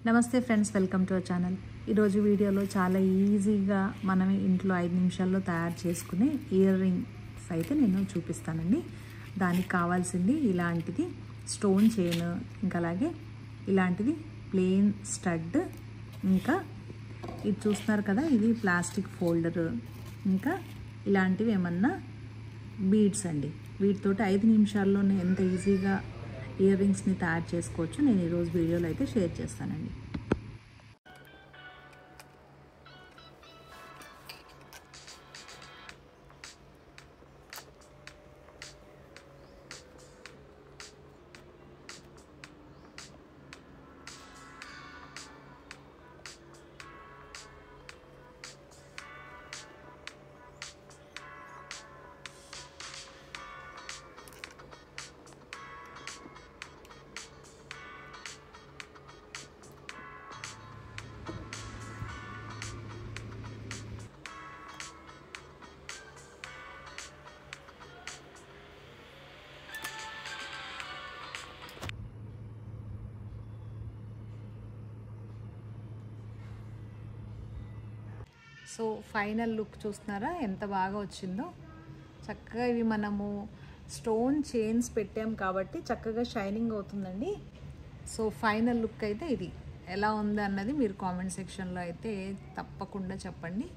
నమస్తే friends, welcome to our channel. ఈరోజు వీడియోలో చాలా ఈజీగా మనం ఇంట్లో 5 నిమిషాల్లో తయారు చేసుకునే ఇయర్ రింగ్స్ అయితే నేను చూపిస్తానండి. దానికి కావాల్సింది ఇలాంటిది స్టోన్ చైన్, ఇంకా అలాగే ఇలాంటిది ప్లెయిన్ స్టడ్, ఇంకా ఇది చూస్తున్నారు కదా, ఇది ప్లాస్టిక్ ఫోల్డరు, ఇంకా ఇలాంటివి ఏమన్నా బీడ్స్ అండి. వీటితోటి 5 నిమిషాల్లోనే ఎంత ఈజీగా ఇయర్ రింగ్స్ని తయారు చేసుకోవచ్చు నేను ఈరోజు వీడియోలో అయితే షేర్ చేస్తానండి. సో ఫైనల్ లుక్ చూస్తున్నారా ఎంత బాగా వచ్చిందో. చక్కగా ఇవి మనము స్టోన్ చైన్స్ పెట్టాం కాబట్టి చక్కగా షైనింగ్ అవుతుందండి. సో ఫైనల్ లుక్ అయితే ఇది ఎలా ఉంది అన్నది మీరు కామెంట్ సెక్షన్లో అయితే తప్పకుండా చెప్పండి.